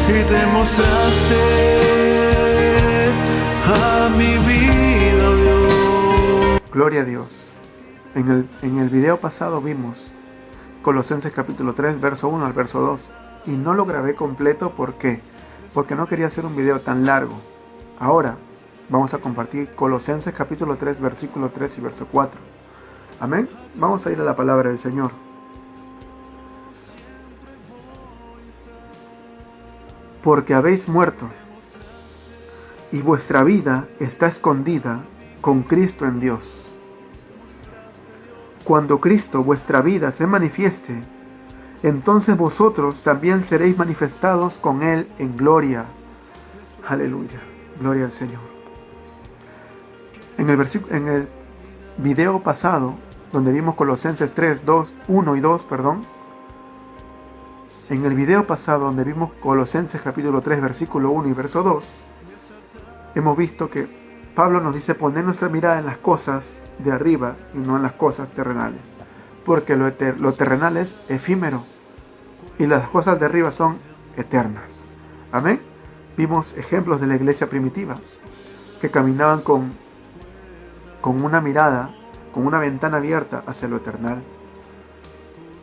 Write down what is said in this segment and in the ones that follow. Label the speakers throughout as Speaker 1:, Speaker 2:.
Speaker 1: y te mostraste a mi vida, Dios.
Speaker 2: Gloria a Dios. En el video pasado vimos Colosenses capítulo 3, verso 1 al verso 2. Y no lo grabé completo, ¿por qué? Porque no quería hacer un video tan largo. Ahora vamos a compartir Colosenses capítulo 3, versículo 3 y verso 4. Amén. Vamos a ir a la palabra del Señor. Porque habéis muerto, y vuestra vida está escondida con Cristo en Dios. Cuando Cristo, vuestra vida, se manifieste, entonces vosotros también seréis manifestados con Él en gloria. Aleluya. Gloria al Señor. En el video pasado, donde vimos Colosenses 3, 1 y 2, en el video pasado, donde vimos Colosenses capítulo 3, versículo 1 y verso 2, hemos visto que Pablo nos dice poner nuestra mirada en las cosas de arriba y no en las cosas terrenales, porque lo terrenal es efímero y las cosas de arriba son eternas. Amén. Vimos ejemplos de la iglesia primitiva que caminaban con una mirada, con una ventana abierta hacia lo eternal.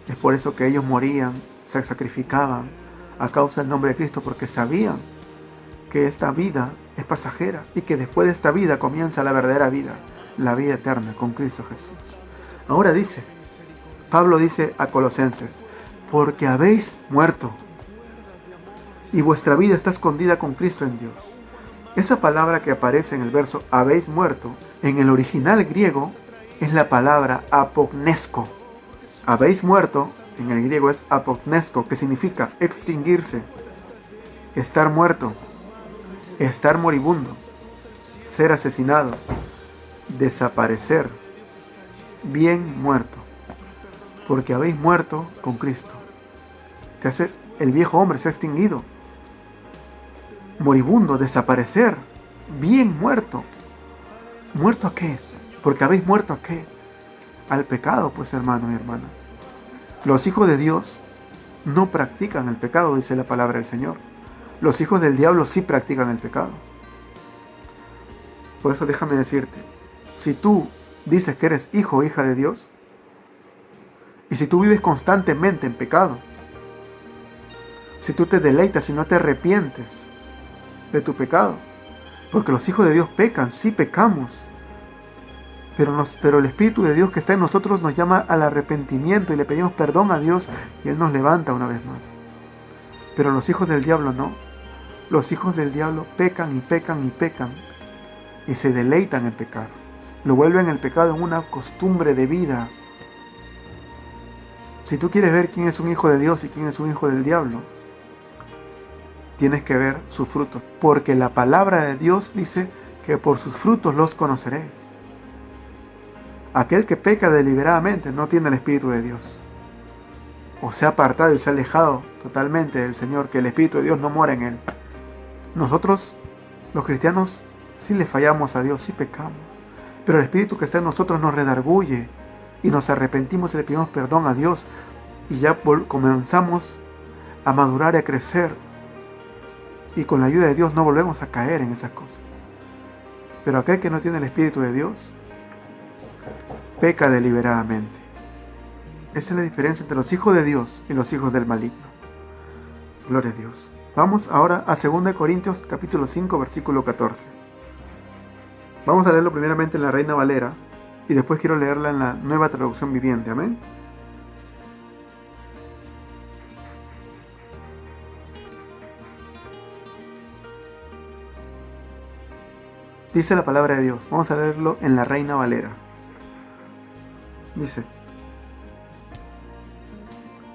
Speaker 2: Es por eso que ellos morían, se sacrificaban a causa del nombre de Cristo, porque sabían que esta vida es pasajera y que después de esta vida comienza la verdadera vida, la vida eterna con Cristo Jesús. Ahora Pablo dice a Colosenses, porque habéis muerto y vuestra vida está escondida con Cristo en Dios. Esa palabra que aparece en el verso habéis muerto, en el original griego es la palabra apognesko. Habéis muerto, en el griego es apognesko, que significa extinguirse, estar muerto, estar moribundo, ser asesinado, desaparecer, bien muerto, porque habéis muerto con Cristo. El viejo hombre se ha extinguido, moribundo, desaparecer, bien muerto. ¿Muerto a qué? Porque habéis muerto a qué? Al pecado, pues, hermanos y hermanas. Los hijos de Dios no practican el pecado, dice la palabra del Señor. Los hijos del diablo sí practican el pecado. Por eso déjame decirte, si tú dices que eres hijo o hija de Dios, y si tú vives constantemente en pecado, si tú te deleitas y no te arrepientes de tu pecado, porque los hijos de Dios pecan, sí pecamos, pero el Espíritu de Dios que está en nosotros nos llama al arrepentimiento y le pedimos perdón a Dios y Él nos levanta una vez más. Pero los hijos del diablo no. Los hijos del diablo pecan y pecan y pecan y se deleitan en pecar. Lo vuelven el pecado en una costumbre de vida. Si tú quieres ver quién es un hijo de Dios y quién es un hijo del diablo, tienes que ver sus frutos, porque la palabra de Dios dice que por sus frutos los conoceréis. Aquel que peca deliberadamente no tiene el Espíritu de Dios, o se ha apartado y se ha alejado totalmente del Señor, que el Espíritu de Dios no mora en él. Nosotros, los cristianos, sí le fallamos a Dios, sí pecamos, pero el Espíritu que está en nosotros nos redarguye y nos arrepentimos y le pedimos perdón a Dios y ya comenzamos a madurar y a crecer, y con la ayuda de Dios no volvemos a caer en esas cosas. Pero aquel que no tiene el Espíritu de Dios peca deliberadamente. Esa es la diferencia entre los hijos de Dios y los hijos del maligno. Gloria a Dios. Vamos ahora a 2 Corintios capítulo 5 versículo 14. Vamos a leerlo primeramente en la Reina Valera y después quiero leerla en la Nueva Traducción Viviente. Amén. Dice la palabra de Dios. Vamos a leerlo en la Reina Valera. Dice: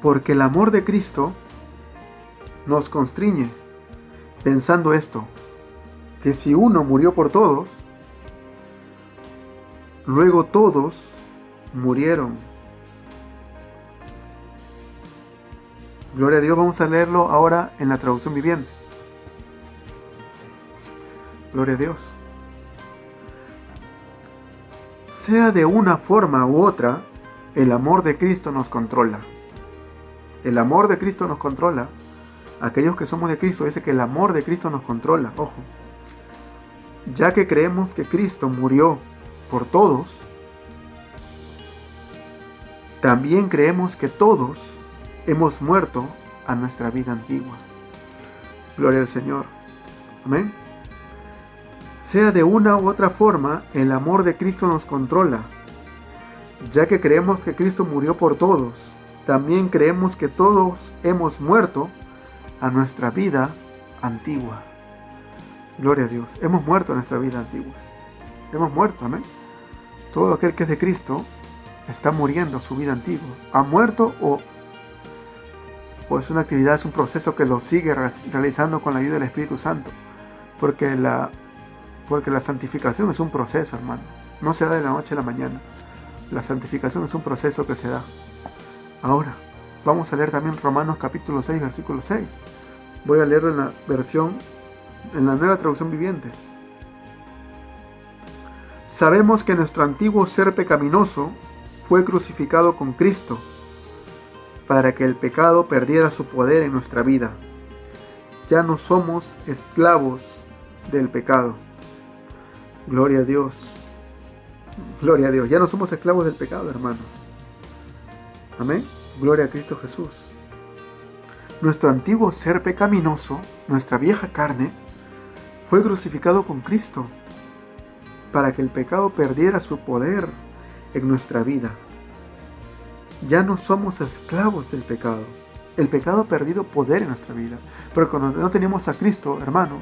Speaker 2: porque el amor de Cristo nos constriñe, pensando esto, que si uno murió por todos, luego todos murieron. Gloria a Dios. Vamos a leerlo ahora en la traducción viviente. Gloria a Dios. Sea de una forma u otra, el amor de Cristo nos controla. El amor de Cristo nos controla Aquellos que somos de Cristo, dice que el amor de Cristo nos controla. Ojo. Ya que creemos que Cristo murió por todos, también creemos que todos hemos muerto a nuestra vida antigua. Gloria al Señor. Amén. Sea de una u otra forma, el amor de Cristo nos controla. Ya que creemos que Cristo murió por todos, también creemos que todos hemos muerto a nuestra vida antigua. Gloria a Dios. Hemos muerto a nuestra vida antigua. Hemos muerto, amén. Todo aquel que es de Cristo está muriendo a su vida antigua. Ha muerto o es una actividad, es un proceso que lo sigue realizando con la ayuda del Espíritu Santo. Porque la santificación es un proceso, hermano. No se da de la noche a la mañana. La santificación es un proceso que se da. Ahora, vamos a leer también Romanos capítulo 6, versículo 6. Voy a leerlo en la nueva traducción viviente. Sabemos que nuestro antiguo ser pecaminoso fue crucificado con Cristo para que el pecado perdiera su poder en nuestra vida. Ya no somos esclavos del pecado. Gloria a Dios. Gloria a Dios. Ya no somos esclavos del pecado, hermanos. Amén. Gloria a Cristo Jesús. Nuestro antiguo ser pecaminoso, nuestra vieja carne, fue crucificado con Cristo para que el pecado perdiera su poder en nuestra vida. Ya no somos esclavos del pecado. El pecado ha perdido poder en nuestra vida. Pero cuando no teníamos a Cristo, hermanos,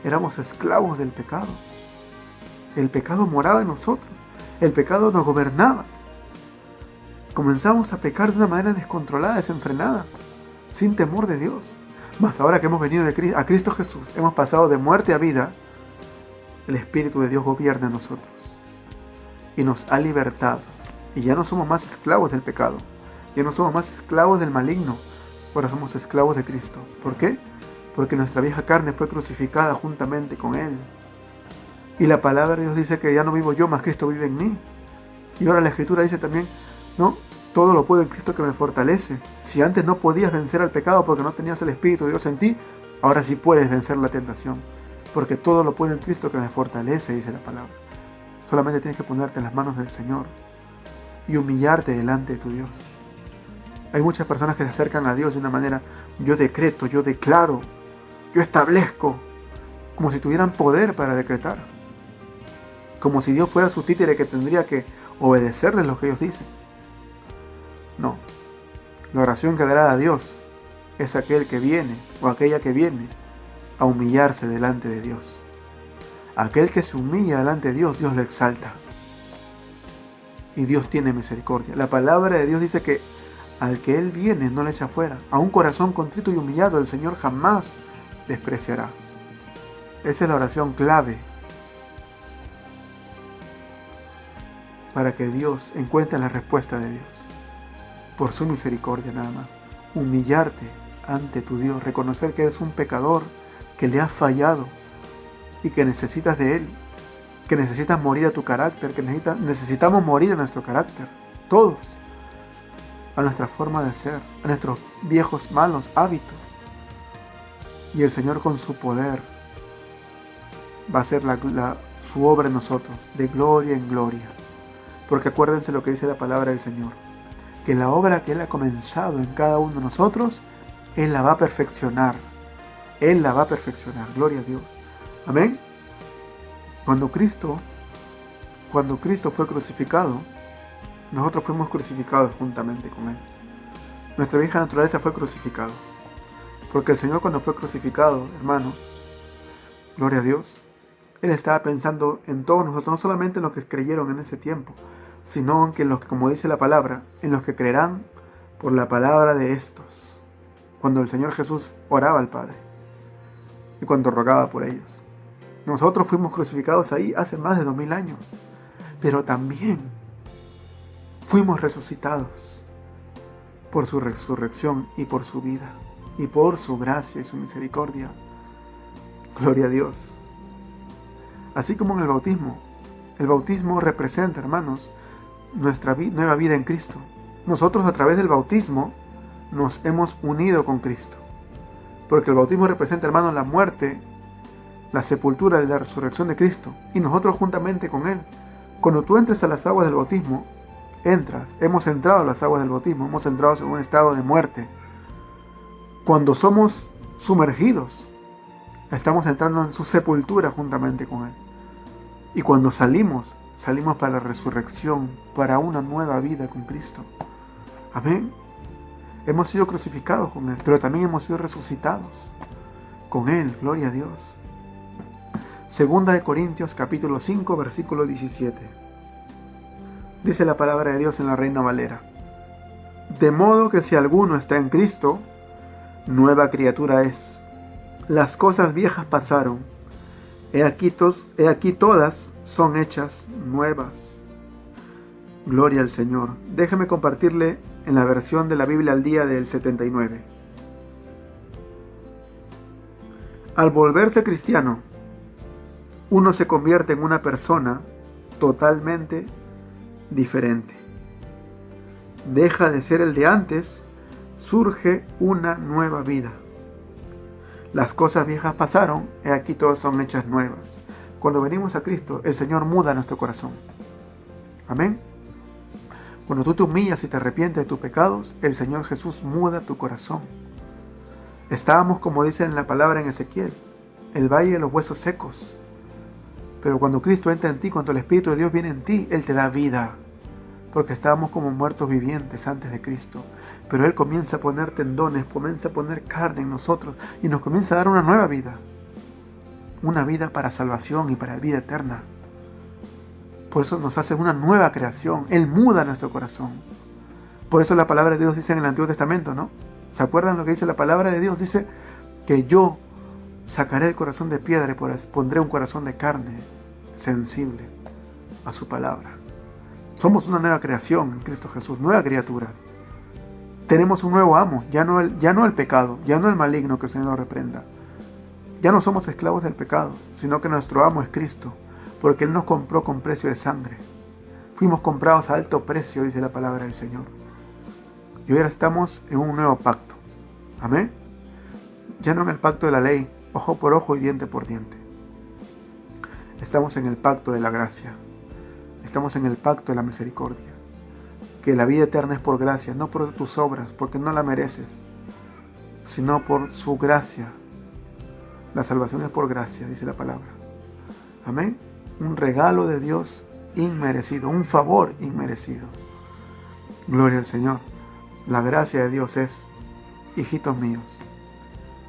Speaker 2: éramos esclavos del pecado. El pecado moraba en nosotros. El pecado nos gobernaba. Comenzamos a pecar de una manera descontrolada, desenfrenada, sin temor de Dios. Mas ahora que hemos venido a Cristo Jesús, hemos pasado de muerte a vida, el Espíritu de Dios gobierna en nosotros y nos ha libertado. Y ya no somos más esclavos del pecado, ya no somos más esclavos del maligno, ahora somos esclavos de Cristo. ¿Por qué? Porque nuestra vieja carne fue crucificada juntamente con Él. Y la palabra de Dios dice que ya no vivo yo, mas Cristo vive en mí. Y ahora la Escritura dice también, ¿no? Todo lo puedo en Cristo que me fortalece. Si antes no podías vencer al pecado porque no tenías el Espíritu de Dios en ti, ahora sí puedes vencer la tentación. Porque todo lo puedo en Cristo que me fortalece, dice la palabra. Solamente tienes que ponerte en las manos del Señor y humillarte delante de tu Dios. Hay muchas personas que se acercan a Dios de una manera, yo decreto, yo declaro, yo establezco, como si tuvieran poder para decretar. Como si Dios fuera su títere que tendría que obedecerles lo que ellos dicen. No. La oración que agrada a Dios es aquel que viene o aquella que viene a humillarse delante de Dios. Aquel que se humilla delante de Dios, Dios lo exalta. Y Dios tiene misericordia. La palabra de Dios dice que al que Él viene no le echa fuera. A un corazón contrito y humillado el Señor jamás despreciará. Esa es la oración clave para que Dios encuentre la respuesta de Dios. Por su misericordia nada más. Humillarte ante tu Dios. Reconocer que eres un pecador, que le has fallado y que necesitas de Él. Que necesitas morir a tu carácter. Que necesitamos morir a nuestro carácter. Todos. A nuestra forma de ser. A nuestros viejos malos hábitos. Y el Señor con su poder va a hacer su obra en nosotros. De gloria en gloria. Porque acuérdense lo que dice la palabra del Señor. Que la obra que Él ha comenzado en cada uno de nosotros, Él la va a perfeccionar. Él la va a perfeccionar. Gloria a Dios. Amén. Cuando Cristo fue crucificado, nosotros fuimos crucificados juntamente con Él. Nuestra vieja naturaleza fue crucificada. Porque el Señor cuando fue crucificado, hermanos, gloria a Dios, Él estaba pensando en todos nosotros, no solamente en los que creyeron en ese tiempo, sino que en los que, como dice la palabra, en los que creerán por la palabra de estos. Cuando el Señor Jesús oraba al Padre y cuando rogaba por ellos. Nosotros fuimos crucificados ahí hace más de 2000 años, pero también fuimos resucitados por su resurrección y por su vida y por su gracia y su misericordia. Gloria a Dios. Así como en el bautismo representa, hermanos, nuestra nueva vida en Cristo. Nosotros a través del bautismo nos hemos unido con Cristo. Porque el bautismo representa, hermanos, la muerte, la sepultura y la resurrección de Cristo. Y nosotros juntamente con Él. Cuando tú entres a las aguas del bautismo, hemos entrado a las aguas del bautismo, hemos entrado en un estado de muerte. Cuando somos sumergidos, estamos entrando en su sepultura juntamente con Él. Y cuando salimos para la resurrección, para una nueva vida con Cristo. Amén. Hemos sido crucificados con Él, pero también hemos sido resucitados con Él. Gloria a Dios. Segunda de Corintios capítulo 5, versículo 17. Dice la palabra de Dios en la Reina Valera: de modo que si alguno está en Cristo, nueva criatura es. Las cosas viejas pasaron, he aquí todas son hechas nuevas. Gloria al Señor. Déjeme compartirle en la versión de la Biblia al día del 79. Al volverse cristiano, uno se convierte en una persona totalmente diferente. Deja de ser el de antes, surge una nueva vida. Las cosas viejas pasaron, he aquí todas son hechas nuevas. Cuando venimos a Cristo, el Señor muda nuestro corazón. Amén. Cuando tú te humillas y te arrepientes de tus pecados, el Señor Jesús muda tu corazón. Estábamos, como dice en la palabra en Ezequiel, el valle de los huesos secos. Pero cuando Cristo entra en ti, cuando el Espíritu de Dios viene en ti, Él te da vida. Porque estábamos como muertos vivientes antes de Cristo. Pero Él comienza a poner tendones, comienza a poner carne en nosotros y nos comienza a dar una nueva vida. Una vida para salvación y para vida eterna. Por eso nos hace una nueva creación. Él muda nuestro corazón. Por eso la palabra de Dios dice en el Antiguo Testamento, ¿no? ¿Se acuerdan lo que dice la palabra de Dios? Dice que yo sacaré el corazón de piedra y pondré un corazón de carne sensible a su palabra. Somos una nueva creación en Cristo Jesús, nueva criatura. Tenemos un nuevo amo, ya no el pecado, ya no el maligno, que el Señor nos reprenda. Ya no somos esclavos del pecado, sino que nuestro amo es Cristo, porque Él nos compró con precio de sangre. Fuimos comprados a alto precio, dice la palabra del Señor. Y ahora estamos en un nuevo pacto. Amén. Ya no en el pacto de la ley, ojo por ojo y diente por diente. Estamos en el pacto de la gracia. Estamos en el pacto de la misericordia. Que la vida eterna es por gracia, no por tus obras, porque no la mereces, sino por su gracia. La salvación es por gracia, dice la palabra. Amén. Un regalo de Dios inmerecido, un favor inmerecido. Gloria al Señor. La gracia de Dios es: hijitos míos,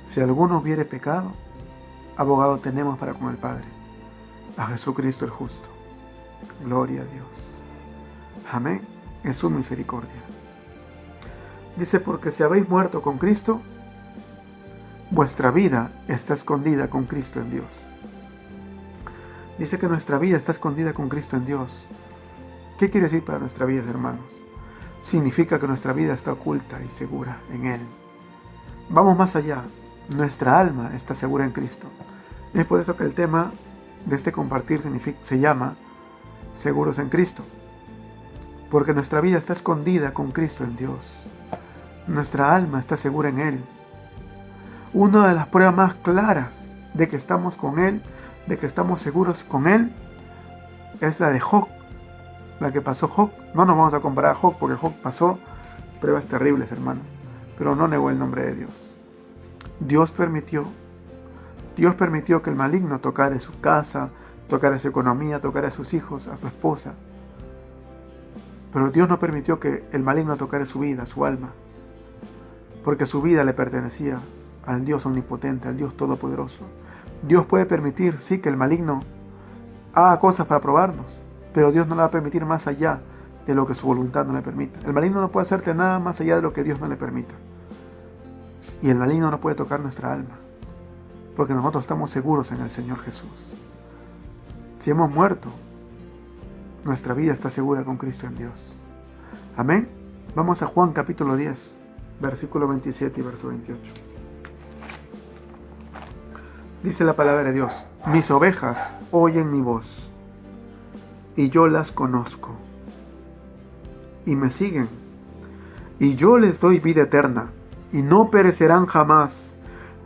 Speaker 2: si alguno hubiere pecado, abogado tenemos para con el Padre, a Jesucristo el justo. Gloria a Dios. Amén. Es su misericordia. Dice: porque si habéis muerto con Cristo, vuestra vida está escondida con Cristo en Dios. Dice que nuestra vida está escondida con Cristo en Dios. ¿Qué quiere decir para nuestra vida, hermanos? Significa que nuestra vida está oculta y segura en Él. Vamos más allá. Nuestra alma está segura en Cristo. Es por eso que el tema de este compartir se llama Seguros en Cristo. Porque nuestra vida está escondida con Cristo en Dios. Nuestra alma está segura en Él. Una de las pruebas más claras de que estamos con Él, de que estamos seguros con Él, es la de Job. La que pasó Job. No nos vamos a comparar a Job, porque Job pasó pruebas terribles, hermano. Pero no negó el nombre de Dios. Dios permitió que el maligno tocara su casa, tocara su economía, tocara a sus hijos, a su esposa. Pero Dios no permitió que el maligno tocara su vida, su alma. Porque su vida le pertenecía al Dios omnipotente, al Dios todopoderoso. Dios puede permitir, sí, que el maligno haga cosas para probarnos, pero Dios no le va a permitir más allá de lo que su voluntad no le permita. El maligno no puede hacerte nada más allá de lo que Dios no le permita. Y el maligno no puede tocar nuestra alma, porque nosotros estamos seguros en el Señor Jesús. Si hemos muerto, nuestra vida está segura con Cristo en Dios. Amén. Vamos a Juan capítulo 10, versículo 27 y verso 28. Dice la palabra de Dios: mis ovejas oyen mi voz, y yo las conozco, y me siguen, y yo les doy vida eterna, y no perecerán jamás,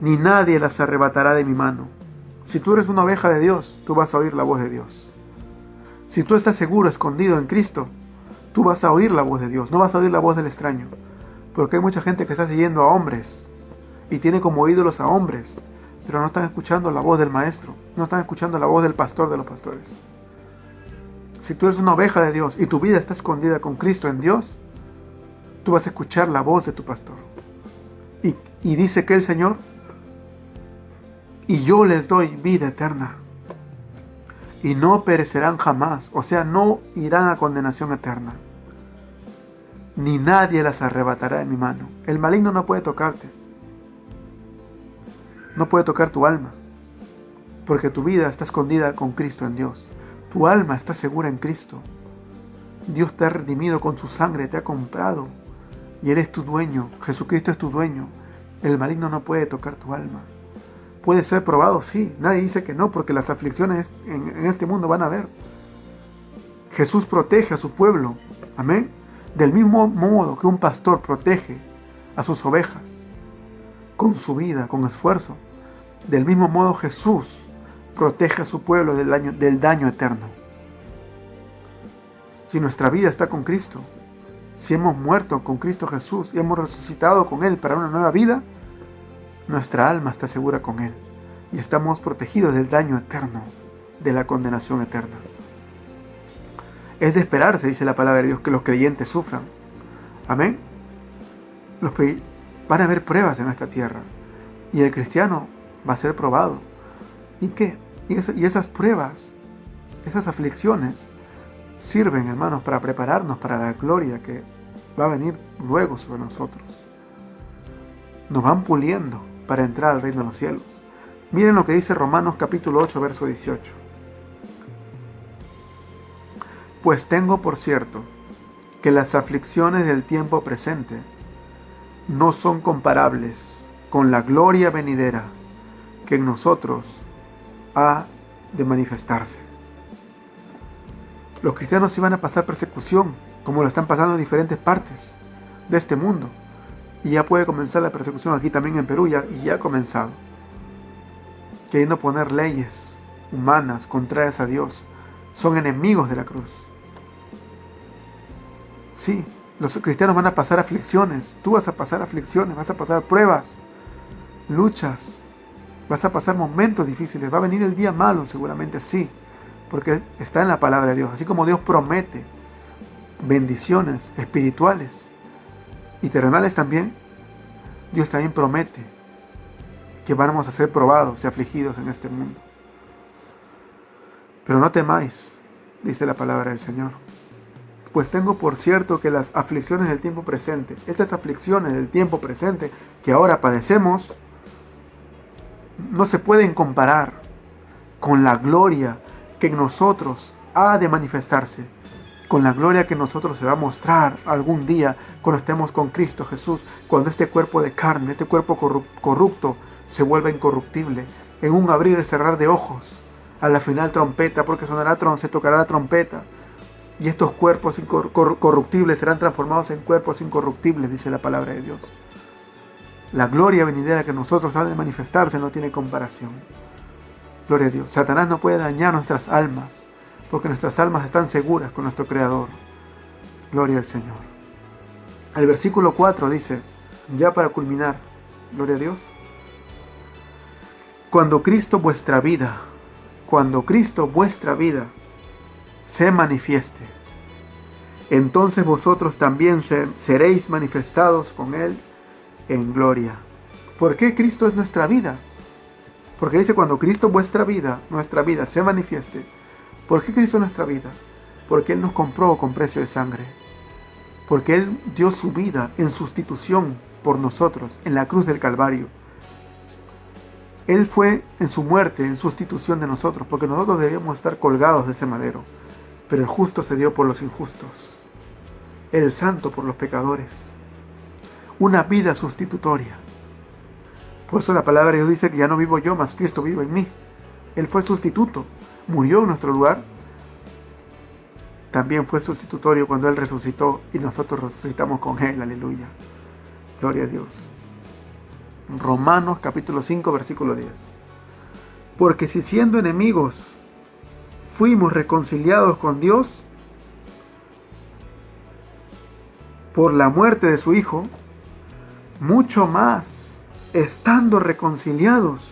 Speaker 2: ni nadie las arrebatará de mi mano. Si tú eres una oveja de Dios, tú vas a oír la voz de Dios. Si tú estás seguro, escondido en Cristo, tú vas a oír la voz de Dios, no vas a oír la voz del extraño. Porque hay mucha gente que está siguiendo a hombres y tiene como ídolos a hombres, pero no están escuchando la voz del maestro, no están escuchando la voz del pastor de los pastores. Si tú eres una oveja de Dios y tu vida está escondida con Cristo en Dios, tú vas a escuchar la voz de tu pastor. Y dice que el Señor, y yo les doy vida eterna, y no perecerán jamás, o sea, no irán a condenación eterna, ni nadie las arrebatará de mi mano. El maligno no puede tocarte, no puede tocar tu alma, porque tu vida está escondida con Cristo en Dios. Tu alma está segura en Cristo. Dios te ha redimido con su sangre, te ha comprado, y eres tu dueño. Jesucristo es tu dueño. El maligno no puede tocar tu alma. Puede ser probado, sí. Nadie dice que no, porque las aflicciones en este mundo van a haber. Jesús protege a su pueblo. Amén. Del mismo modo que un pastor protege a sus ovejas, con su vida, con esfuerzo, del mismo modo Jesús protege a su pueblo del daño eterno. Si nuestra vida está con Cristo, si hemos muerto con Cristo Jesús y hemos resucitado con Él para una nueva vida, nuestra alma está segura con Él y estamos protegidos del daño eterno, de la condenación eterna. Es de esperarse, dice la palabra de Dios, que los creyentes sufran. Amén. Van a haber pruebas en esta tierra y el cristiano va a ser probado. ¿Y qué? Y esas pruebas, esas aflicciones, sirven, hermanos, para prepararnos para la gloria que va a venir luego sobre nosotros. Nos van puliendo para entrar al reino de los cielos. Miren lo que dice Romanos capítulo 8, verso 18. Pues tengo por cierto que las aflicciones del tiempo presente no son comparables con la gloria venidera que en nosotros ha de manifestarse. Los cristianos iban a pasar persecución, como lo están pasando en diferentes partes de este mundo. Y ya puede comenzar la persecución aquí también en Perú, y ya ha comenzado. Queriendo poner leyes humanas contrarias a Dios. Son enemigos de la cruz. Sí, los cristianos van a pasar aflicciones. Tú vas a pasar aflicciones, vas a pasar pruebas, luchas. Vas a pasar momentos difíciles. Va a venir el día malo, seguramente sí. Porque está en la palabra de Dios. Así como Dios promete bendiciones espirituales y terrenales también, Dios también promete que vamos a ser probados y afligidos en este mundo. Pero no temáis, dice la palabra del Señor. Pues tengo por cierto que las aflicciones del tiempo presente, estas aflicciones del tiempo presente que ahora padecemos, no se pueden comparar con la gloria que en nosotros ha de manifestarse, con la gloria que en nosotros se va a mostrar algún día cuando estemos con Cristo Jesús, cuando este cuerpo de carne, este cuerpo corrupto, se vuelva incorruptible, en un abrir y cerrar de ojos, a la final trompeta, porque se tocará la trompeta, y estos cuerpos corruptibles serán transformados en cuerpos incorruptibles, dice la palabra de Dios. La gloria venidera que nosotros ha de manifestarse no tiene comparación. Gloria a Dios. Satanás no puede dañar nuestras almas, porque nuestras almas están seguras con nuestro Creador. Gloria al Señor. El versículo 4 dice, ya para culminar, gloria a Dios. Cuando Cristo vuestra vida se manifieste, entonces vosotros también seréis manifestados con Él en gloria. ¿Por qué Cristo es nuestra vida? Porque dice cuando Cristo nuestra vida se manifieste. ¿Por qué Cristo es nuestra vida? Porque Él nos compró con precio de sangre. Porque Él dio su vida en sustitución por nosotros en la cruz del Calvario. Él fue en su muerte en sustitución de nosotros, porque nosotros debíamos estar colgados de ese madero. Pero el justo se dio por los injustos, el santo por los pecadores. Una vida sustitutoria. Por eso la palabra de Dios dice que ya no vivo yo, mas Cristo vive en mí. Él fue sustituto, murió en nuestro lugar. También fue sustitutorio cuando Él resucitó y nosotros resucitamos con Él, aleluya. Gloria a Dios. Romanos capítulo 5, versículo 10. Porque si siendo enemigos fuimos reconciliados con Dios por la muerte de su Hijo, mucho más, estando reconciliados,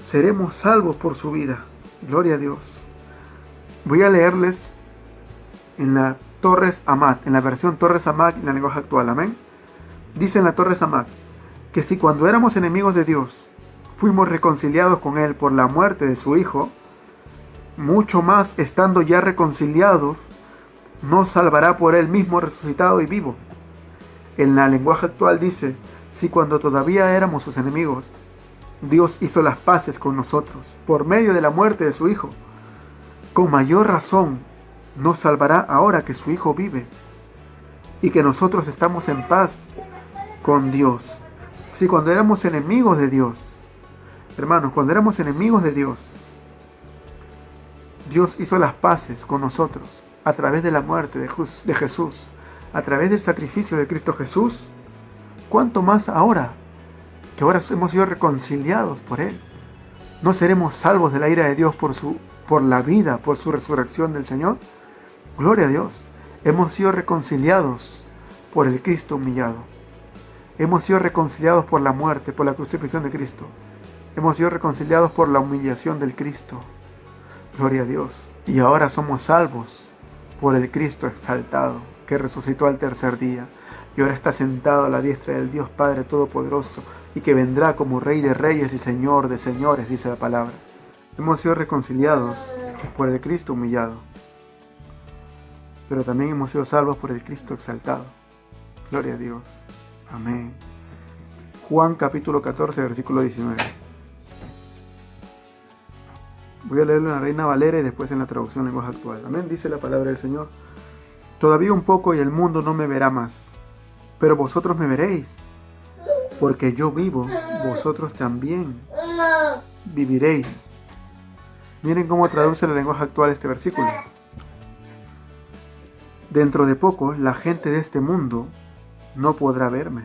Speaker 2: seremos salvos por su vida. Gloria a Dios. Voy a leerles en la Torres Amat, en la versión Torres Amat, en el lenguaje actual. Amén. Dice en la Torres Amat que si cuando éramos enemigos de Dios fuimos reconciliados con Él por la muerte de su Hijo, mucho más, estando ya reconciliados, nos salvará por Él mismo resucitado y vivo. En el lenguaje actual dice, si cuando todavía éramos sus enemigos, Dios hizo las paces con nosotros por medio de la muerte de su Hijo, con mayor razón nos salvará ahora que su Hijo vive y que nosotros estamos en paz con Dios. Si cuando éramos enemigos de Dios, hermanos, cuando éramos enemigos de Dios, Dios hizo las paces con nosotros a través de la muerte de Jesús, a través del sacrificio de Cristo Jesús, ¿cuánto más ahora, que ahora hemos sido reconciliados por Él? ¿No seremos salvos de la ira de Dios por la vida, por su resurrección del Señor? Gloria a Dios. Hemos sido reconciliados por el Cristo humillado. Hemos sido reconciliados por la muerte, por la crucifixión de Cristo. Hemos sido reconciliados por la humillación del Cristo. Gloria a Dios. Y ahora somos salvos por el Cristo exaltado, que resucitó al tercer día. Y ahora está sentado a la diestra del Dios Padre Todopoderoso, y que vendrá como Rey de Reyes y Señor de Señores, dice la palabra. Hemos sido reconciliados por el Cristo humillado, pero también hemos sido salvos por el Cristo exaltado. Gloria a Dios. Amén. Juan capítulo 14, versículo 19. Voy a leerlo en la Reina Valera y después en la traducción en lenguaje actual. Amén. Dice la palabra del Señor. Todavía un poco y el mundo no me verá más, pero vosotros me veréis. Porque yo vivo, vosotros también viviréis. Miren cómo traduce el lenguaje actual este versículo. Dentro de poco, la gente de este mundo no podrá verme.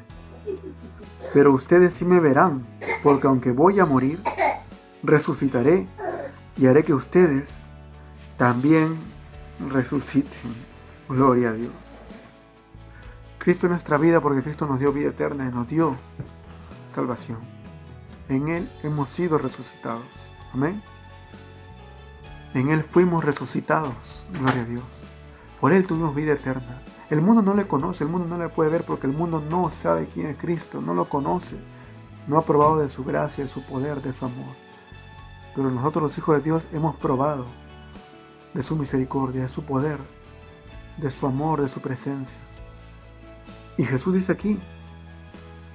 Speaker 2: Pero ustedes sí me verán, porque aunque voy a morir, resucitaré y haré que ustedes también resuciten. Gloria a Dios. Cristo es nuestra vida porque Cristo nos dio vida eterna y nos dio salvación. En Él hemos sido resucitados. Amén. En Él fuimos resucitados. Gloria a Dios. Por Él tuvimos vida eterna. El mundo no le conoce, el mundo no le puede ver porque el mundo no sabe quién es Cristo, no lo conoce. No ha probado de su gracia, de su poder, de su amor. Pero nosotros los hijos de Dios hemos probado de su misericordia, de su poder, de su amor, de su presencia. Y Jesús dice aquí,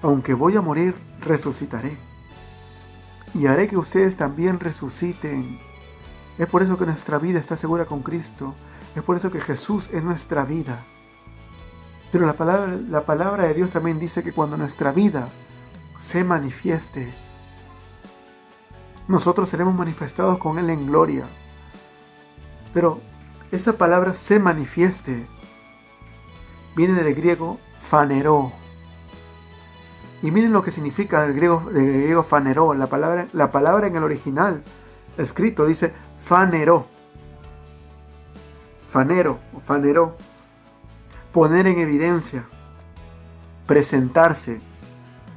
Speaker 2: aunque voy a morir, resucitaré. Y haré que ustedes también resuciten. Es por eso que nuestra vida está segura con Cristo. Es por eso que Jesús es nuestra vida. Pero la palabra de Dios también dice que cuando nuestra vida se manifieste, nosotros seremos manifestados con Él en gloria. Pero esa palabra se manifieste viene del griego faneró. Y miren lo que significa del griego faneró. La palabra en el original escrito dice faneró. Fanero o faneró. Poner en evidencia, presentarse,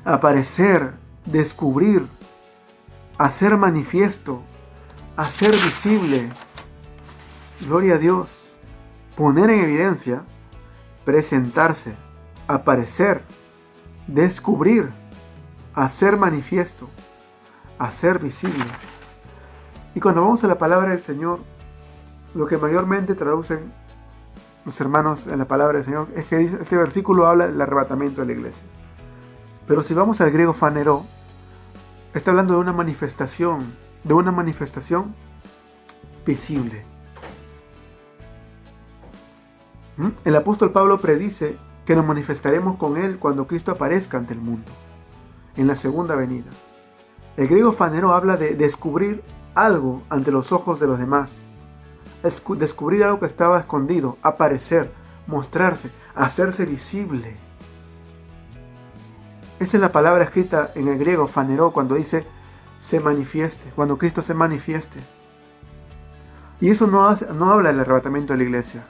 Speaker 2: aparecer, descubrir, hacer manifiesto, hacer visible. Gloria a Dios. Poner en evidencia, presentarse, aparecer, descubrir, hacer manifiesto, hacer visible. Y cuando vamos a la palabra del Señor, lo que mayormente traducen los hermanos en la palabra del Señor es que este versículo habla del arrebatamiento de la iglesia. Pero si vamos al griego faneró, está hablando de una manifestación visible. El apóstol Pablo predice que nos manifestaremos con Él cuando Cristo aparezca ante el mundo, en la segunda venida. El griego fanero habla de descubrir algo ante los ojos de los demás, descubrir algo que estaba escondido, aparecer, mostrarse, hacerse visible. Esa es la palabra escrita en el griego, faneró, cuando dice se manifieste, cuando Cristo se manifieste. Y eso no habla del arrebatamiento de la iglesia.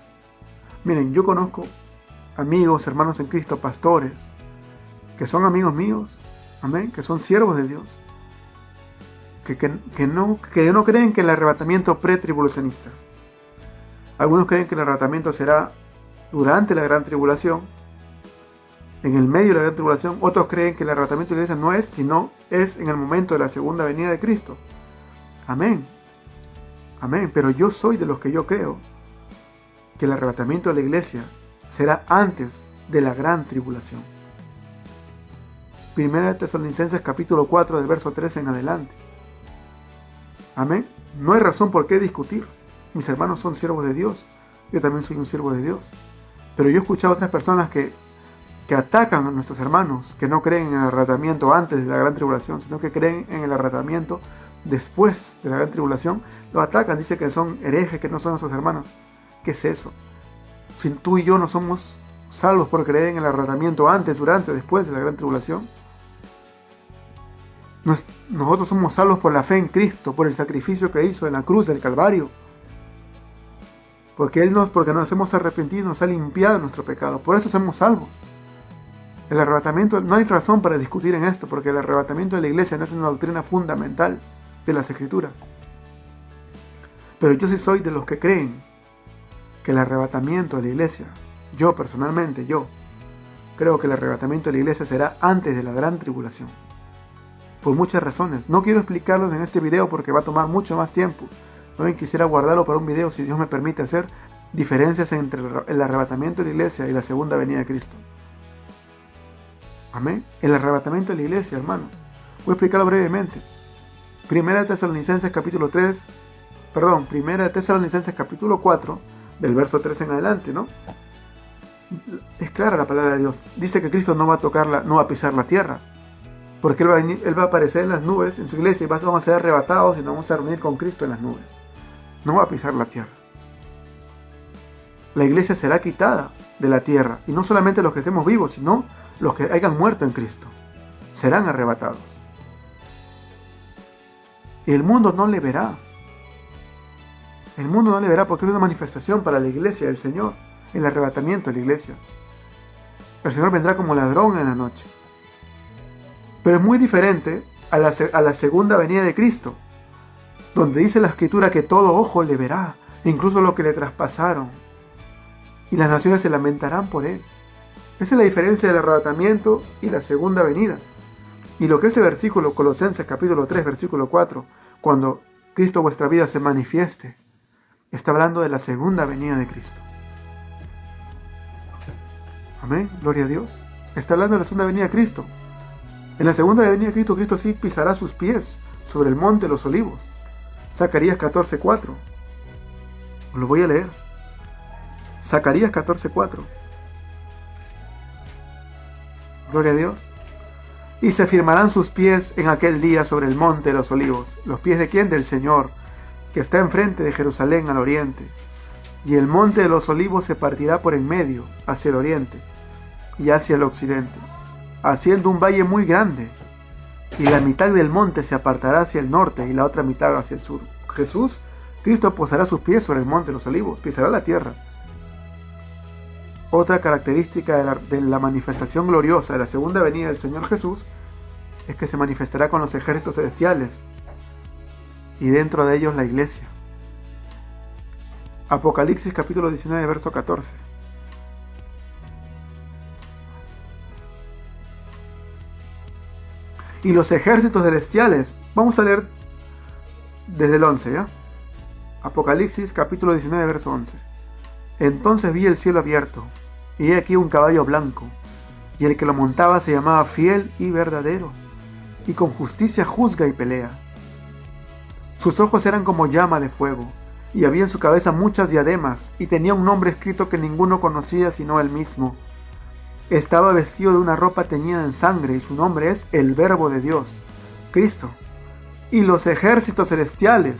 Speaker 2: Miren, yo conozco amigos, hermanos en Cristo, pastores, que son amigos míos, amén, que son siervos de Dios, que no creen que el arrebatamiento pretribulacionista. Algunos creen que el arrebatamiento será durante la gran tribulación, en el medio de la gran tribulación. Otros creen que el arrebatamiento de la iglesia no es, sino es en el momento de la segunda venida de Cristo. Amén. Amén. Pero yo soy de los que yo creo que el arrebatamiento de la iglesia será antes de la gran tribulación. Primera de Tesalonicenses capítulo 4 del verso 13 en adelante. Amén. No hay razón por qué discutir. Mis hermanos son siervos de Dios. Yo también soy un siervo de Dios. Pero yo he escuchado a otras personas que atacan a nuestros hermanos, que no creen en el arrebatamiento antes de la gran tribulación, sino que creen en el arrebatamiento después de la gran tribulación. Lo atacan, dicen que son herejes, que no son nuestros hermanos. ¿Qué es eso? Si tú y yo no somos salvos por creer en el arrebatamiento antes, durante, después de la gran tribulación. Nosotros somos salvos por la fe en Cristo, por el sacrificio que hizo en la cruz del Calvario. Porque nos hemos arrepentido, nos ha limpiado nuestro pecado. Por eso somos salvos. El arrebatamiento, no hay razón para discutir en esto, porque el arrebatamiento de la iglesia no es una doctrina fundamental de las Escrituras. Pero yo sí soy de los que creen que el arrebatamiento de la iglesia, yo personalmente, creo que el arrebatamiento de la iglesia será antes de la gran tribulación. Por muchas razones. No quiero explicarlos en este video porque va a tomar mucho más tiempo. No quisiera guardarlo para un video, si Dios me permite, hacer diferencias entre el arrebatamiento de la iglesia y la segunda venida de Cristo. Amén. El arrebatamiento de la iglesia, hermano. Voy a explicarlo brevemente. Primera de Tesalonicenses capítulo 4, del verso 3 en adelante, ¿no? Es clara la palabra de Dios. Dice que Cristo no va a pisar la tierra. Porque Él va a aparecer en las nubes, en su iglesia, y vamos a ser arrebatados y nos vamos a reunir con Cristo en las nubes. No va a pisar la tierra. La iglesia será quitada de la tierra. Y no solamente los que estemos vivos, sino los que hayan muerto en Cristo. Serán arrebatados. Y el mundo no le verá. El mundo no le verá porque es una manifestación para la iglesia del Señor. El arrebatamiento de la iglesia. El Señor vendrá como ladrón en la noche. Pero es muy diferente a la segunda venida de Cristo, donde dice la Escritura que todo ojo le verá, incluso lo que le traspasaron, y las naciones se lamentarán por él. Esa es la diferencia del arrebatamiento y la segunda venida. Y lo que este versículo, Colosenses capítulo 3, versículo 4, cuando Cristo vuestra vida se manifieste, está hablando de la segunda venida de Cristo. Amén, gloria a Dios. Está hablando de la segunda venida de Cristo. En la segunda venida de Cristo, Cristo sí pisará sus pies sobre el monte de los olivos. Zacarías 14:4. Lo voy a leer. Zacarías 14:4. Gloria a Dios. Y se firmarán sus pies en aquel día sobre el monte de los olivos. ¿Los pies de quién? Del Señor, que está enfrente de Jerusalén al oriente. Y el monte de los olivos se partirá por en medio, hacia el oriente y hacia el occidente, haciendo un valle muy grande, y la mitad del monte se apartará hacia el norte y la otra mitad hacia el sur. Cristo posará sus pies sobre el monte de los olivos, pisará la tierra. Otra característica de la manifestación gloriosa de la segunda venida del Señor Jesús es que se manifestará con los ejércitos celestiales y dentro de ellos la iglesia. Apocalipsis capítulo 19, verso 14. Y los ejércitos celestiales, vamos a leer desde el 11, ¿ya? Apocalipsis capítulo 19, verso 11. Entonces vi el cielo abierto, y he aquí un caballo blanco, y el que lo montaba se llamaba Fiel y Verdadero, y con justicia juzga y pelea. Sus ojos eran como llama de fuego, y había en su cabeza muchas diademas, y tenía un nombre escrito que ninguno conocía sino él mismo. Estaba vestido de una ropa teñida en sangre, y su nombre es el Verbo de Dios, Cristo. Y los ejércitos celestiales,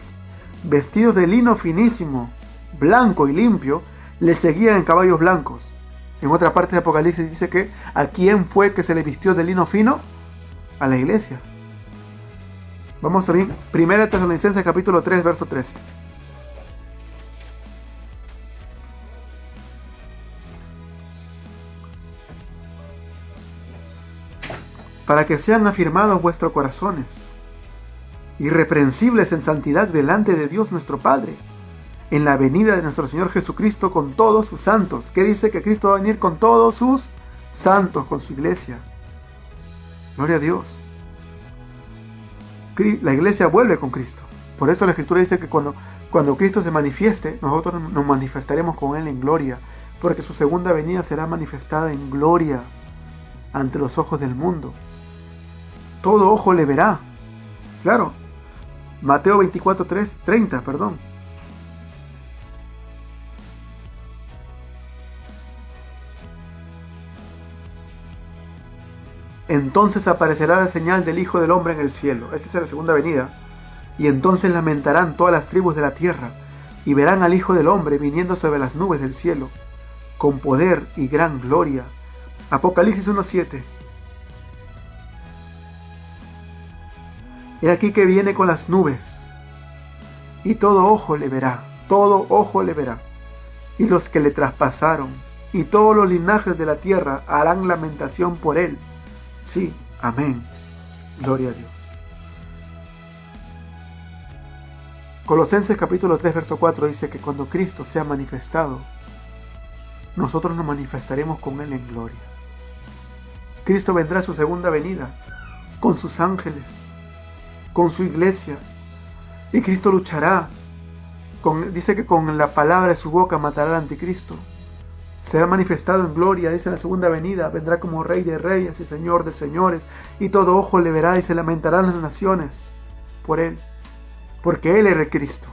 Speaker 2: vestidos de lino finísimo, blanco y limpio, le seguían en caballos blancos. En otra parte de Apocalipsis dice que ¿a quién fue que se le vistió de lino fino? A la iglesia. Vamos a ver, 1 Tesalonicenses capítulo 3, verso 13. Para que sean afirmados vuestros corazones, irreprensibles en santidad delante de Dios nuestro Padre, en la venida de nuestro Señor Jesucristo con todos sus santos. ¿Qué dice? Que Cristo va a venir con todos sus santos, con su iglesia. Gloria a Dios. La iglesia vuelve con Cristo. Por eso la Escritura dice que cuando Cristo se manifieste, nosotros nos manifestaremos con Él en gloria, porque su segunda venida será manifestada en gloria ante los ojos del mundo. Todo ojo le verá. Claro. Mateo 30, perdón. Entonces aparecerá la señal del Hijo del Hombre en el cielo. Esta es la segunda venida. Y entonces lamentarán todas las tribus de la tierra, y verán al Hijo del Hombre viniendo sobre las nubes del cielo, con poder y gran gloria. Apocalipsis 1:7. He aquí que viene con las nubes, y todo ojo le verá, todo ojo le verá. Y los que le traspasaron, y todos los linajes de la tierra harán lamentación por él. Sí, amén. Gloria a Dios. Colosenses capítulo 3, verso 4 dice que cuando Cristo sea manifestado, nosotros nos manifestaremos con Él en gloria. Cristo vendrá a su segunda venida, con sus ángeles, con su iglesia, y Cristo luchará. Dice que con la palabra de su boca matará al anticristo. Será manifestado en gloria, dice en la segunda venida, vendrá como Rey de reyes y Señor de señores, y todo ojo le verá y se lamentarán las naciones por Él, porque Él era el Cristo.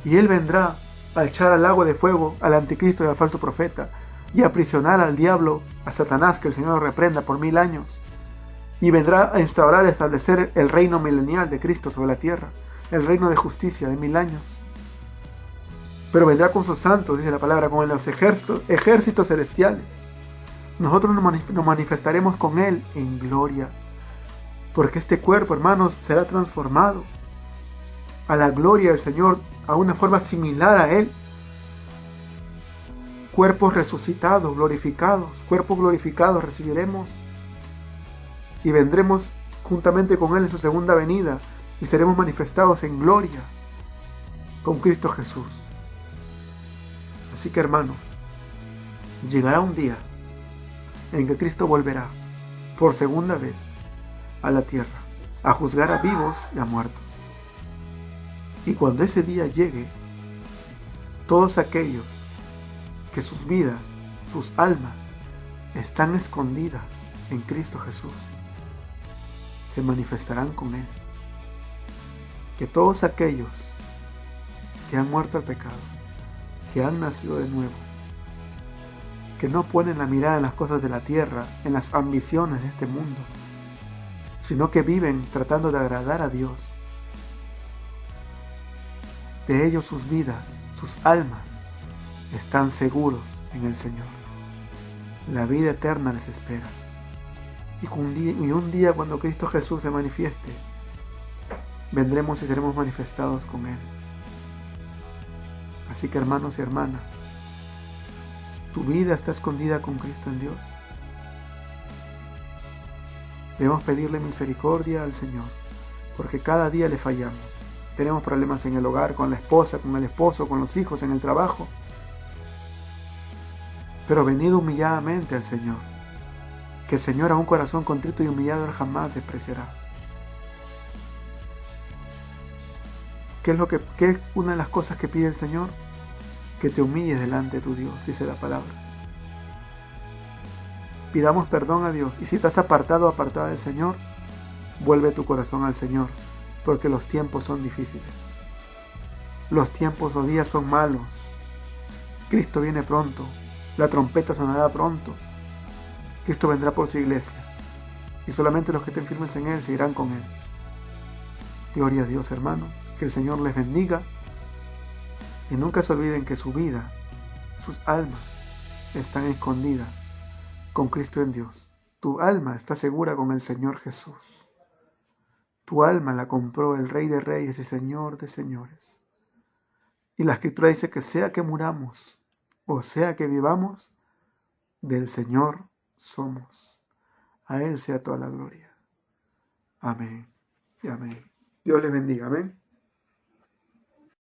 Speaker 2: Y Él vendrá a echar al lago de fuego al anticristo y al falso profeta, y a aprisionar al diablo, a Satanás, que el Señor lo reprenda por 1000 años, y vendrá a instaurar y establecer el reino milenial de Cristo sobre la tierra, el reino de justicia de 1000 años. Pero vendrá con sus santos, dice la palabra, con los ejércitos celestiales. Nosotros nos manifestaremos con Él en gloria, porque este cuerpo, hermanos, será transformado a la gloria del Señor, a una forma similar a Él. Cuerpos resucitados, glorificados, cuerpos glorificados recibiremos, y vendremos juntamente con Él en su segunda venida, y seremos manifestados en gloria con Cristo Jesús. Así que, hermanos, llegará un día en que Cristo volverá por segunda vez a la tierra a juzgar a vivos y a muertos. Y cuando ese día llegue, todos aquellos que sus vidas, sus almas, están escondidas en Cristo Jesús, se manifestarán con Él. Que todos aquellos que han muerto al pecado, que han nacido de nuevo, que no ponen la mirada en las cosas de la tierra, en las ambiciones de este mundo, sino que viven tratando de agradar a Dios, de ellos sus vidas, sus almas, están seguros en el Señor. La vida eterna les espera. Y un día cuando Cristo Jesús se manifieste, vendremos y seremos manifestados con Él. Así que, hermanos y hermanas, ¿tu vida está escondida con Cristo en Dios? Debemos pedirle misericordia al Señor, porque cada día le fallamos. Tenemos problemas en el hogar, con la esposa, con el esposo, con los hijos, en el trabajo. Pero venid humilladamente al Señor, que el Señor a un corazón contrito y humillado Él jamás despreciará. ¿Qué es una de las cosas que pide el Señor? Que te humilles delante de tu Dios, dice la palabra. Pidamos perdón a Dios. Y si estás apartado o apartada del Señor, vuelve tu corazón al Señor, porque los tiempos son difíciles. Los tiempos, los días son malos. Cristo viene pronto. La trompeta sonará pronto. Cristo vendrá por su iglesia. Y solamente los que estén firmes en Él seguirán con Él. Gloria a Dios, hermanos. Que el Señor les bendiga. Y nunca se olviden que su vida sus almas están escondidas con Cristo en Dios. Tu alma está segura con el Señor Jesús. Tu alma la compró el Rey de Reyes y Señor de Señores. Y la Escritura dice que sea que muramos o sea que vivamos, del Señor somos. A Él sea toda la gloria. Amén y amén. Dios les bendiga. Amén.